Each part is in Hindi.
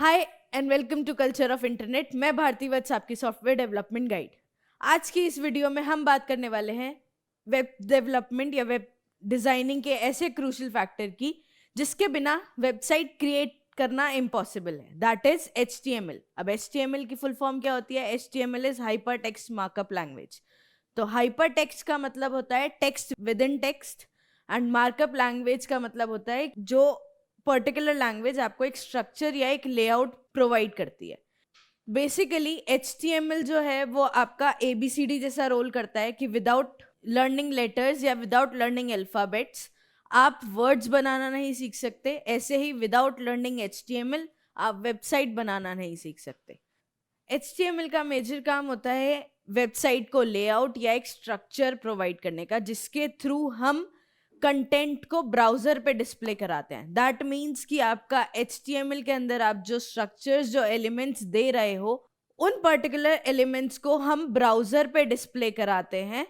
Hi and welcome to culture of internet. मैं भारती वत्स, आपकी सॉफ्टवेयर डेवलपमेंट गाइड। आज की इस वीडियो में हम बात करने वाले हैं वेब डेवलपमेंट या वेब डिजाइनिंग के ऐसे क्रूशियल फैक्टर की जिसके बिना वेबसाइट क्रिएट करना इम्पॉसिबल है, दैट इज HTML। अब HTML की फुल फॉर्म क्या होती है? HTML is hyper text markup language. तो हाइपर टेक्स्ट का मतलब होता है text with in text, and markup language का मतलब होता है जो पर्टिकुलर लैंग्वेज आपको एक स्ट्रक्चर या एक लेआउट प्रोवाइड करती है। बेसिकली HTML जो है वो आपका ABCD जैसा रोल करता है कि विदाउट लर्निंग लेटर्स या विदाउट लर्निंग अल्फाबेट्स आप वर्ड्स बनाना नहीं सीख सकते। ऐसे ही विदाउट लर्निंग HTML आप वेबसाइट बनाना नहीं सीख सकते। HTML का मेजर काम होता है वेबसाइट को लेआउट या एक स्ट्रक्चर प्रोवाइड करने का, जिसके थ्रू हम कंटेंट को ब्राउजर पे डिस्प्ले कराते हैं। दैट मीन्स कि आपका HTML के अंदर आप जो स्ट्रक्चर्स, जो एलिमेंट्स दे रहे हो, उन पर्टिकुलर एलिमेंट्स को हम ब्राउजर पे डिस्प्ले कराते हैं।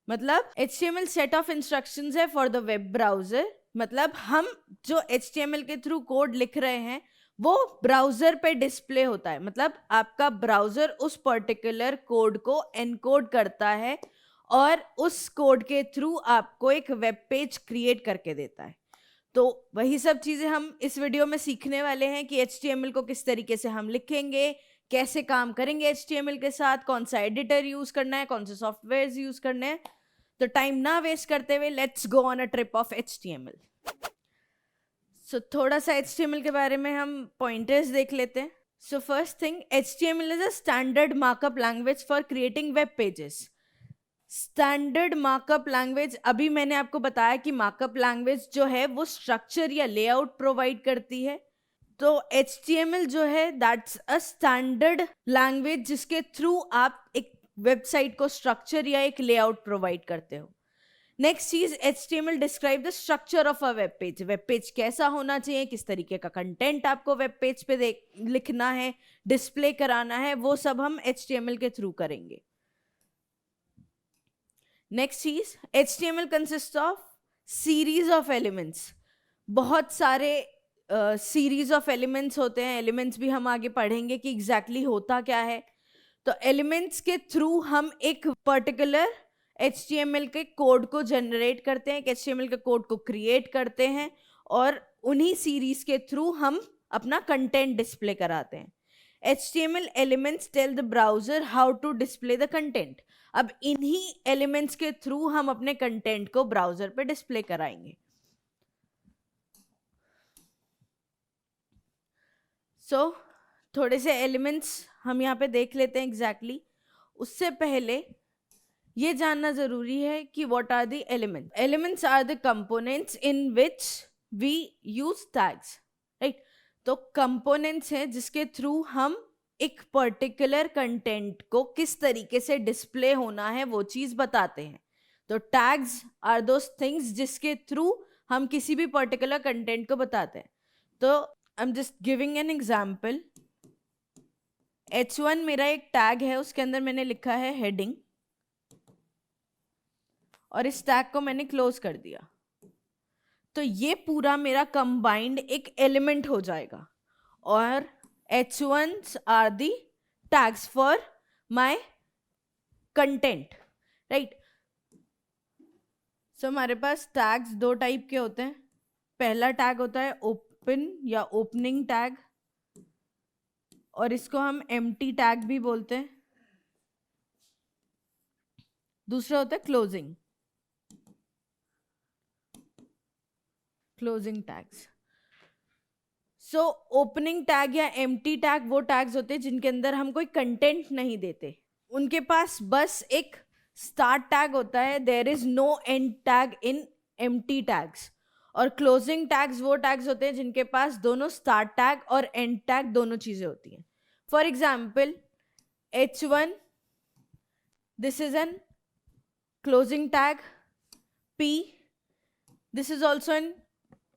मतलब HTML सेट ऑफ इंस्ट्रक्शंस है फॉर द वेब ब्राउजर। मतलब हम जो HTML के थ्रू कोड लिख रहे हैं वो ब्राउजर पे डिस्प्ले होता है। मतलब आपका ब्राउजर उस पर्टिकुलर कोड को एनकोड करता है और उस कोड के थ्रू आपको एक वेब पेज क्रिएट करके देता है। तो वही सब चीजें हम इस वीडियो में सीखने वाले हैं कि HTML को किस तरीके से हम लिखेंगे, कैसे काम करेंगे HTML के साथ, कौन सा एडिटर यूज करना है, कौन से सॉफ्टवेयर यूज करने हैं। तो टाइम ना वेस्ट करते हुए let's go on a trip of HTML। सो थोड़ा सा HTML के बारे में हम पॉइंटर्स देख लेते हैं। So first thing, HTML is a standard markup language for creating web pages. Standard markup language, अभी मैंने आपको बताया कि मार्कअप लैंग्वेज जो है वो स्ट्रक्चर या लेआउट प्रोवाइड करती है। तो HTML जो है दैट्स अ स्टैंडर्ड लैंग्वेज जिसके थ्रू आप एक वेबसाइट को स्ट्रक्चर या एक लेआउट प्रोवाइड करते हो। नेक्स्ट चीज, HTML describe the structure of a web page. Web page कैसा होना चाहिए, किस तरीके का कंटेंट आपको वेब पेज पे लिखना है, डिस्प्ले कराना है, वो सब हम HTML के थ्रू करेंगे। नेक्स्ट चीज, HTML consist of series of elements. बहुत सारे सीरीज ऑफ एलिमेंट्स होते हैं। एलिमेंट्स भी हम आगे पढ़ेंगे कि एग्जैक्टली होता क्या है। तो एलिमेंट्स के थ्रू हम एक पर्टिकुलर HTML के कोड को जनरेट करते हैं, एक HTML के कोड को क्रिएट करते हैं और उन्हीं सीरीज के थ्रू हम अपना कंटेंट डिस्प्ले कराते हैं। HTML elements tell the browser how to display the content। अब इन्हीं एलिमेंट्स के थ्रू हम अपने कंटेंट को ब्राउजर पे डिस्प्ले कराएंगे। सो थोड़े से एलिमेंट्स हम यहाँ पे देख लेते हैं एग्जैक्टली। उससे पहले ये जानना जरूरी है कि what are the elements. Elements are the components in which we use tags, right. तो कंपोनेंट्स हैं जिसके थ्रू हम एक पर्टिकुलर कंटेंट को किस तरीके से डिस्प्ले होना है वो चीज बताते हैं। तो टैग्स आर दोस थिंग्स जिसके थ्रू हम किसी भी पर्टिकुलर कंटेंट को बताते हैं। तो I am just giving an example. H1 मेरा एक टैग है, उसके अंदर मैंने लिखा है हेडिंग और इस टैग को मैंने क्लोज कर दिया। तो ये पूरा मेरा कंबाइंड एक एलिमेंट हो जाएगा और H1s are the tags for my content, right? So हमारे पास टैग्स दो टाइप के होते हैं। पहला टैग होता है ओपन या ओपनिंग टैग और इसको हम एम्प्टी टैग भी बोलते हैं। दूसरा होता है closing tags. So opening tag या एम्प्टी टैग वो टैग्स होते हैं जिनके अंदर हम कोई कंटेंट नहीं देते। उनके पास बस एक स्टार्ट टैग होता है, there is no end tag in empty tags. और क्लोजिंग टैग्स वो टैग्स होते हैं जिनके पास दोनों स्टार्ट टैग और एंड टैग दोनों चीजें होती हैं। For example H1, this is an closing tag. P, this is also an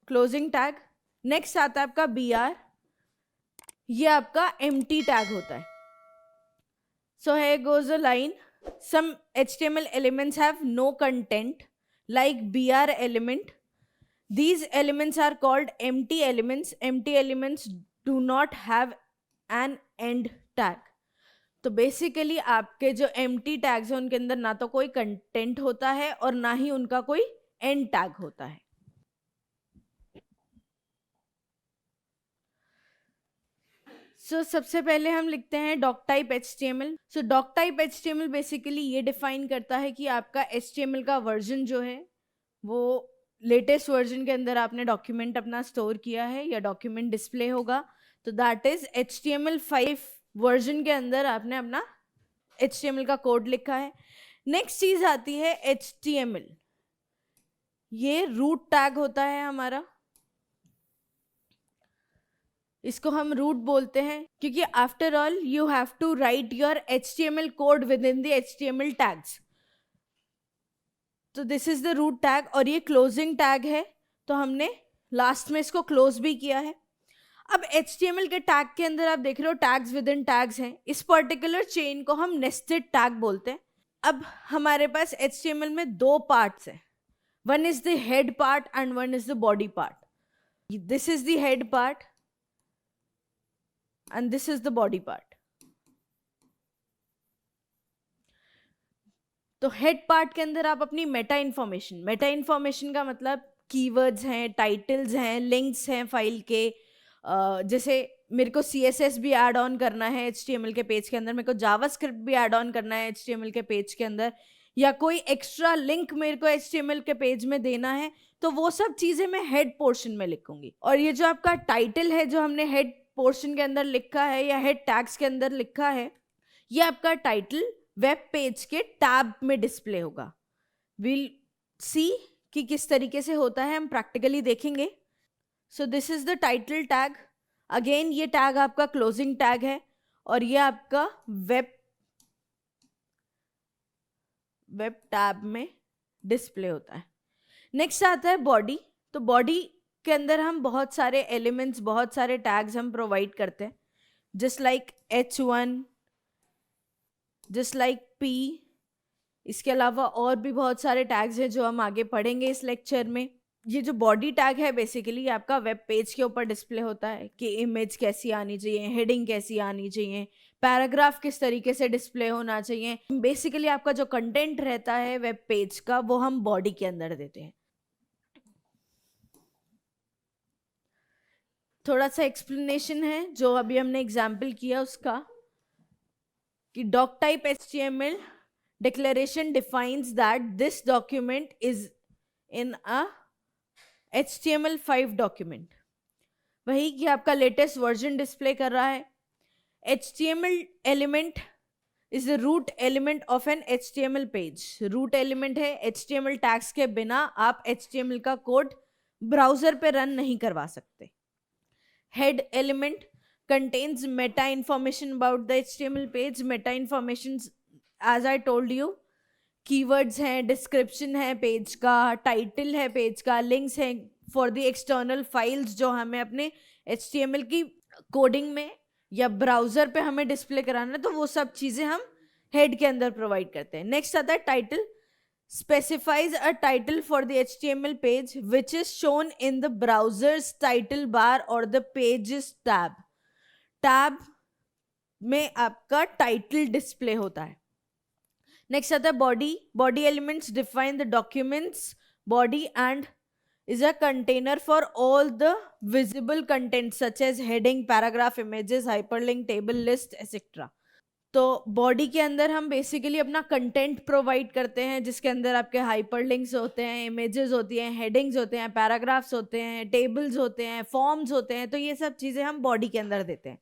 closing tag. Next आता है आपका BR, ये आपका एम्प्टी टैग होता है। सो here goes a line, some HTML elements have no content like BR element. These elements are called empty elements. Empty elements do not have an and tag. तो बेसिकली आपके जो एम्प्टी टैग्स हैं उनके अंदर ना तो कोई कंटेंट होता है और ना ही उनका कोई एंड टैग होता है। सबसे पहले हम लिखते हैं doc type HTML। Doc type HTML basically ये डिफाइन करता है कि आपका HTML का वर्जन जो है वो लेटेस्ट वर्जन के अंदर आपने डॉक्यूमेंट अपना स्टोर किया है या डॉक्यूमेंट डिस्प्ले होगा, तो दैट इज HTML5 वर्जन के अंदर आपने अपना HTML का कोड लिखा है। नेक्स्ट चीज आती है HTML। ये रूट टैग होता है हमारा, इसको हम रूट बोलते हैं क्योंकि after all you have to write your HTML code within the HTML tags. तो this is the root tag और ये क्लोजिंग टैग है, तो हमने लास्ट में इसको क्लोज भी किया है। अब HTML के टैग के अंदर आप देख रहे हो टैग्स विद इन टैग्स हैं, इस पर्टिकुलर चेन को हम नेस्टेड टैग बोलते हैं। अब हमारे पास HTML में दो पार्ट्स हैं, one is the head part and one is the body part. This is the head part and this is the body part। तो हेड पार्ट के अंदर आप अपनी मेटा इन्फॉर्मेशन का मतलब कीवर्ड्स हैं, टाइटल्स हैं, लिंक्स हैं फाइल के, जैसे मेरे को CSS भी ऐड ऑन करना है HTML के पेज के अंदर, मेरे को जावास्क्रिप्ट भी ऐड ऑन करना है HTML के पेज के अंदर, या कोई एक्स्ट्रा लिंक मेरे को HTML के पेज में देना है, तो वो सब चीजें मैं हेड पोर्शन में लिखूंगी। और ये जो आपका टाइटल है जो हमने हेड पोर्शन के अंदर लिखा है या हेड टैग्स के अंदर लिखा है, ये आपका टाइटल वेब पेज के टैब में डिस्प्ले होगा। विल सी कि किस तरीके से होता है, हम प्रैक्टिकली देखेंगे। So this is the title tag. Again ये टैग आपका क्लोजिंग टैग है और ये आपका वेब टैब में डिस्प्ले होता है। नेक्स्ट आता है बॉडी। तो बॉडी के अंदर हम बहुत सारे एलिमेंट्स, बहुत सारे टैग्स हम प्रोवाइड करते हैं, just like H1, just like P। इसके अलावा और भी बहुत सारे टैग्स हैं जो हम आगे पढ़ेंगे इस लेक्चर में। ये जो बॉडी टैग है बेसिकली आपका वेब पेज के ऊपर डिस्प्ले होता है कि इमेज कैसी आनी चाहिए, हेडिंग कैसी आनी चाहिए, पैराग्राफ किस तरीके से डिस्प्ले होना चाहिए। बेसिकली आपका जो कंटेंट रहता है वेब पेज का वो हम बॉडी के अंदर देते हैं। थोड़ा सा एक्सप्लेनेशन है जो अभी हमने एग्जाम्पल किया उसका, कि doc type HTML declaration defines that this document is in a HTML5 document। वही कि आपका लेटेस्ट वर्जन डिस्प्ले कर रहा है। HTML element is the root element of an HTML page। root element है, HTML टैग्स के बिना आप HTML का कोड ब्राउजर पे रन नहीं करवा सकते। head element contains meta information about the HTML page। meta information as I told you, keywords हैं, description है पेज का, title है पेज का, links हैं for the external files जो हमें अपने HTML की कोडिंग में या ब्राउजर पे हमें डिस्प्ले कराना है, तो वो सब चीजें हम हेड के अंदर प्रोवाइड करते हैं। नेक्स्ट आता है title. specifies a title for the HTML page which is shown in the browser's title bar or the pages tab। Tab में आपका टाइटल डिस्प्ले होता है। नेक्स्ट आता है body. Body elements define the documents body and is a container for all the visible content such as heading, paragraph, images, hyperlink, table, list, etc। तो बॉडी के अंदर हम बेसिकली अपना कंटेंट प्रोवाइड करते हैं जिसके अंदर आपके हाइपरलिंक्स होते हैं, इमेजेस होती हैं, हेडिंग्स होते हैं, पैराग्राफ्स होते हैं, टेबल्स होते हैं, फॉर्म्स होते हैं, तो ये सब चीजें हम बॉडी के अंदर देते हैं।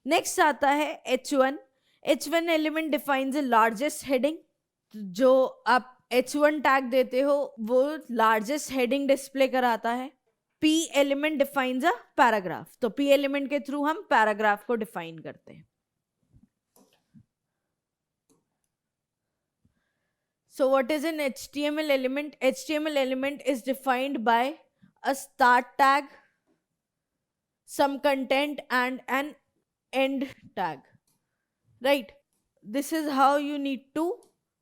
नेक्स्ट आता है H1। H1 element defines the largest heading. जो आप H1 टैग देते हो वो लार्जेस्ट हेडिंग डिस्प्ले कराता है। P element defines a paragraph. तो P एलिमेंट के थ्रू हम पैराग्राफ को डिफाइन करते हैं। So what is an HTML element? HTML element is defined by a start tag, some content and an end tag, right? This is how you need to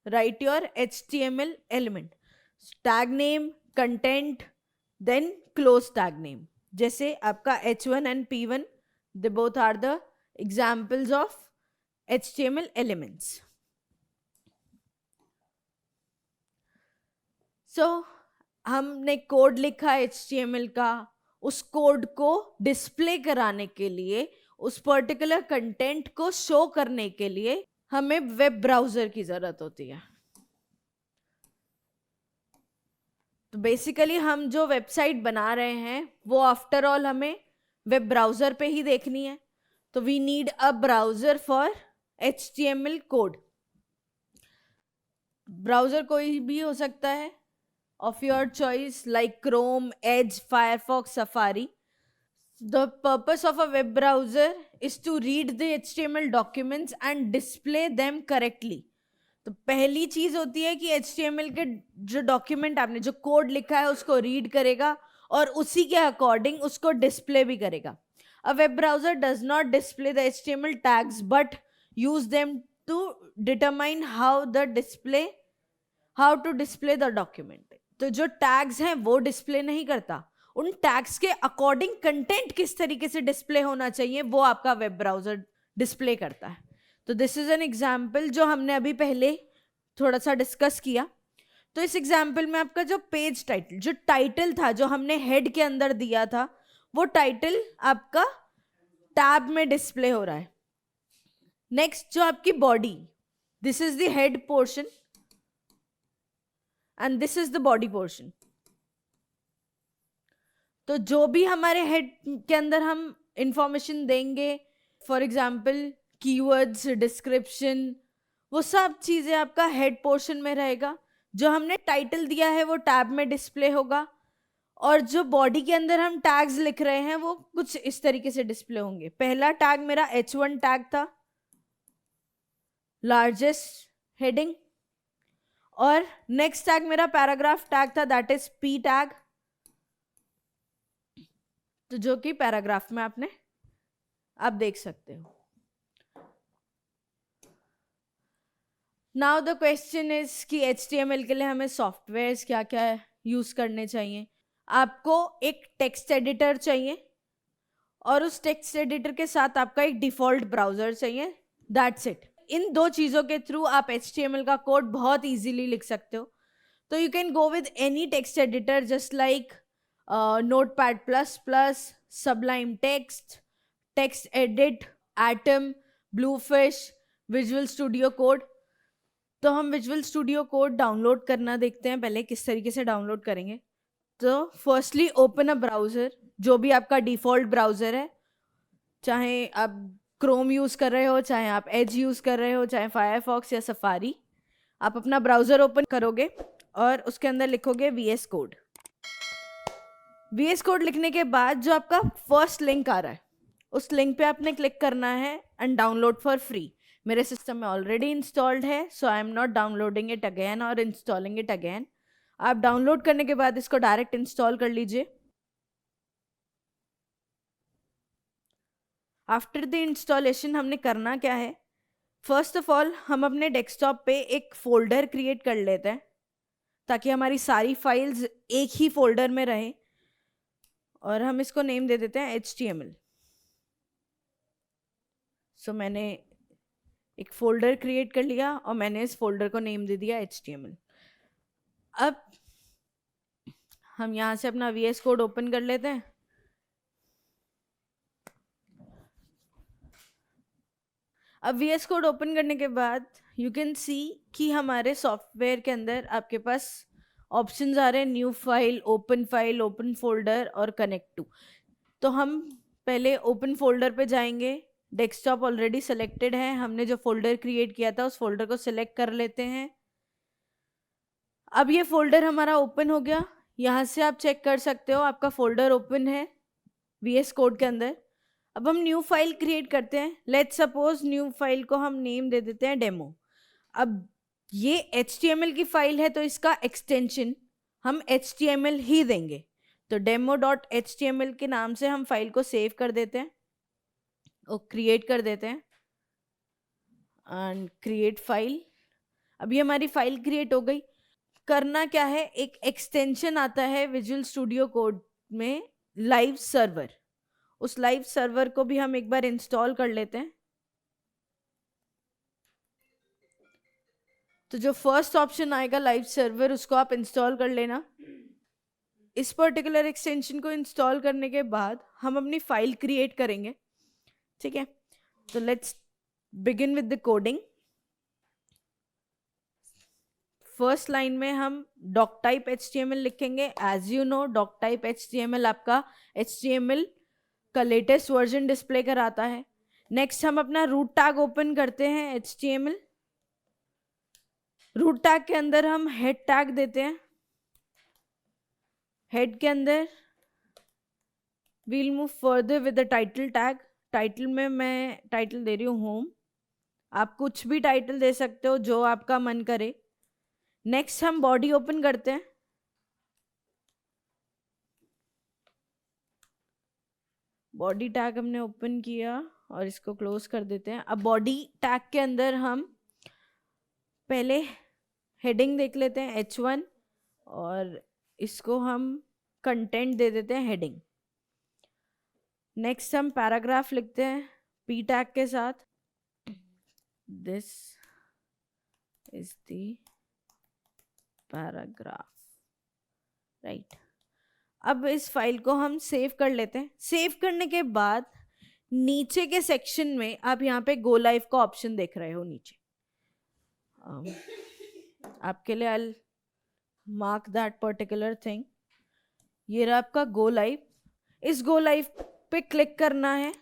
write your HTML element। tag name, content, then close tag name। जैसे आपका H1 and P1 They both are the examples of HTML elements. So हमने कोड लिखा HTML का, उस कोड को डिस्प्ले कराने के लिए, उस पर्टिकुलर कंटेंट को शो करने के लिए हमें वेब ब्राउजर की जरूरत होती है. तो बेसिकली हम जो वेबसाइट बना रहे हैं वो आफ्टर ऑल हमें वेब ब्राउजर पे ही देखनी है. तो we need a browser for HTML code. Browser कोई भी हो सकता है of your choice, like Chrome, Edge, Firefox, Safari. The purpose of a web browser is to read the HTML documents and display them correctly. तो पहली चीज होती है कि HTML के जो डॉक्यूमेंट आपने जो कोड लिखा है उसको रीड करेगा और उसी के अकॉर्डिंग उसको डिस्प्ले भी करेगा. A web browser does not display the HTML tags but use them to determine how to display the document. तो जो टैग्स हैं वो डिस्प्ले नहीं करता, उन टैग्स के अकॉर्डिंग कंटेंट किस तरीके से डिस्प्ले होना चाहिए वो आपका वेब ब्राउजर डिस्प्ले करता है. तो दिस इज एन एग्जांपल जो हमने अभी पहले थोड़ा सा डिस्कस किया. तो इस एग्जांपल में आपका जो पेज टाइटल, जो टाइटल था जो हमने हेड के अंदर दिया था, वो टाइटल आपका टैब में डिस्प्ले हो रहा है. नेक्स्ट जो आपकी body, this is the head portion and this is the body portion. तो जो भी हमारे हेड के अंदर हम इंफॉर्मेशन देंगे, फॉर एग्जाम्पल कीवर्ड्स, डिस्क्रिप्शन, वो सब चीजें आपका हेड पोर्शन में रहेगा. जो हमने टाइटल दिया है वो टैब में डिस्प्ले होगा और जो बॉडी के अंदर हम टैग्स लिख रहे हैं वो कुछ इस तरीके से डिस्प्ले होंगे. पहला टैग मेरा H1 टैग था, लार्जेस्ट हेडिंग, और नेक्स्ट टैग मेरा पैराग्राफ टैग था, दैट इज P टैग. तो जो कि पैराग्राफ में आप देख सकते हो. नाउ द क्वेश्चन इज कि HTML के लिए हमें सॉफ्टवेयर्स क्या क्या यूज करने चाहिए. आपको एक टेक्स्ट एडिटर चाहिए और उस टेक्स्ट एडिटर के साथ आपका एक डिफॉल्ट ब्राउजर चाहिए, दैट्स इट. इन दो चीजों के थ्रू आप HTML का कोड बहुत इजीली लिख सकते हो. तो you can go with any text editor just like Notepad++, Sublime Text, TextEdit, Atom, Bluefish, Visual Studio Code. तो हम Visual Studio Code डाउनलोड करना देखते हैं पहले किस तरीके से डाउनलोड करेंगे. तो फर्स्टली ओपन अ ब्राउजर, जो भी आपका डिफॉल्ट ब्राउजर है, चाहे आप क्रोम यूज कर रहे हो, चाहे आप एज यूज कर रहे हो, चाहे फायरफॉक्स या सफारी. आप अपना ब्राउजर ओपन करोगे और उसके अंदर लिखोगे VS कोड. VS कोड लिखने के बाद जो आपका फर्स्ट लिंक आ रहा है उस लिंक पे आपने क्लिक करना है एंड डाउनलोड फॉर फ्री. मेरे सिस्टम में ऑलरेडी इंस्टॉल्ड है, so I am not downloading it again और इंस्टॉलिंग इट अगेन. आप डाउनलोड करने के बाद इसको डायरेक्ट इंस्टॉल कर लीजिए. आफ्टर द इंस्टॉलेशन हमने करना क्या है, फर्स्ट ऑफ ऑल हम अपने डेस्कटॉप पे एक फोल्डर क्रिएट कर लेते हैं ताकि हमारी सारी फाइल्स एक ही फोल्डर में रहें. और हम इसको नेम दे देते हैं HTML. सो मैंने एक फोल्डर क्रिएट कर लिया और मैंने इस फोल्डर को नेम दे दिया HTML. अब हम यहाँ से अपना VS कोड ओपन कर लेते हैं. अब VS कोड ओपन करने के बाद यू कैन सी कि हमारे सॉफ्टवेयर के अंदर आपके पास ऑप्शंस आ रहे हैं, न्यू फाइल, ओपन फोल्डर और कनेक्ट टू. तो हम पहले ओपन फोल्डर पे जाएंगे. डेस्कटॉप ऑलरेडी सेलेक्टेड है, हमने जो फोल्डर क्रिएट किया था उस फोल्डर को सिलेक्ट कर लेते हैं. अब ये फोल्डर हमारा ओपन हो गया. यहाँ से आप चेक कर सकते हो आपका फोल्डर ओपन है VS कोड के अंदर. अब हम न्यू फाइल क्रिएट करते हैं. लेट्स सपोज न्यू फाइल को हम नेम दे देते हैं डेमो. अब ये HTML की फाइल है तो इसका एक्सटेंशन हम HTML ही देंगे. तो demo.html के नाम से हम फाइल को सेव कर देते हैं और क्रिएट कर देते हैं एंड क्रिएट फाइल. अभी हमारी फाइल क्रिएट हो गई. करना क्या है, एक एक्सटेंशन आता है विजुअल स्टूडियो कोड में, लाइव सर्वर. उस लाइव सर्वर को भी हम एक बार इंस्टॉल कर लेते हैं। तो जो फर्स्ट ऑप्शन आएगा लाइव सर्वर, उसको आप इंस्टॉल कर लेना। इस पर्टिकुलर एक्सटेंशन को इंस्टॉल करने के बाद हम अपनी फाइल क्रिएट करेंगे, ठीक है। तो let's begin with the coding. First line में हम डॉक टाइप HTML लिखेंगे। As you know, doc type HTML आपका HTML का लेटेस्ट वर्जन डिस्प्ले कराता है। नेक्स्ट हम अपना रूट टैग ओपन करते हैं HTML। रूट टैग के अंदर हम हेड टैग देते हैं। हेड के अंदर we'll move further with the title tag. Title में मैं टाइटल दे रही हूँ होम। आप कुछ भी टाइटल दे सकते हो जो आपका मन करे। नेक्स्ट हम बॉडी ओपन करते हैं। बॉडी टैग हमने ओपन किया और इसको क्लोज कर देते हैं। अब बॉडी टैग के अंदर हम पहले हेडिंग देख लेते हैं H1 और इसको हम कंटेंट दे देते हैं हेडिंग। नेक्स्ट हम पैराग्राफ लिखते हैं P टैग के साथ। This is the paragraph, right. अब इस फाइल को हम सेव कर लेते हैं। सेव करने के बाद नीचे के सेक्शन में आप यहाँ पे गो लाइव का ऑप्शन देख रहे हो नीचे। आपके लिए I mark that particular thing. ये रहा आपका गो लाइव। इस गो लाइव पे क्लिक करना है।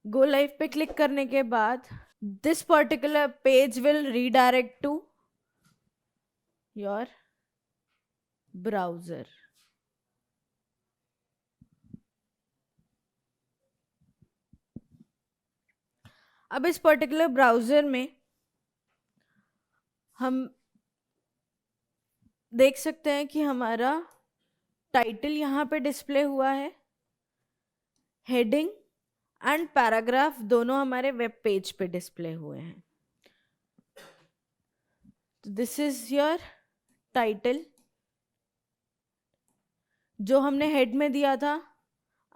गो लाइव पे क्लिक करने के बाद this particular page will redirect to your browser. अब इस पर्टिकुलर ब्राउजर में हम देख सकते हैं कि हमारा टाइटल यहाँ पे डिस्प्ले हुआ है। हेडिंग एंड पैराग्राफ दोनों हमारे वेब पेज पे डिस्प्ले हुए हैं। तो दिस इज योर टाइटल जो हमने हेड में दिया था,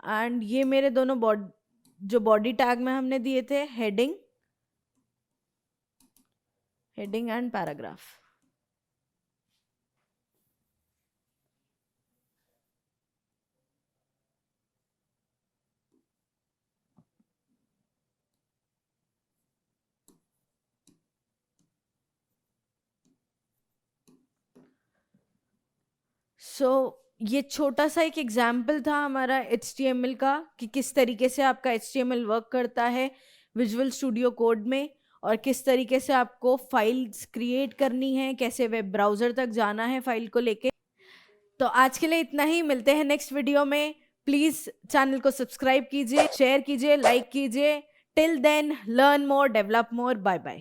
एंड ये मेरे दोनों जो बॉडी टैग में हमने दिए थे हेडिंग एंड पैराग्राफ। ये छोटा सा एक एग्जाम्पल था हमारा HTML का कि किस तरीके से आपका HTML वर्क करता है विजुअल स्टूडियो कोड में, और किस तरीके से आपको फाइल्स क्रिएट करनी है, कैसे वेब ब्राउजर तक जाना है फाइल को लेके। तो आज के लिए इतना ही, मिलते हैं नेक्स्ट वीडियो में। प्लीज चैनल को सब्सक्राइब कीजिए, शेयर कीजिए, लाइक कीजिए। Till then, learn more, develop more. Bye bye.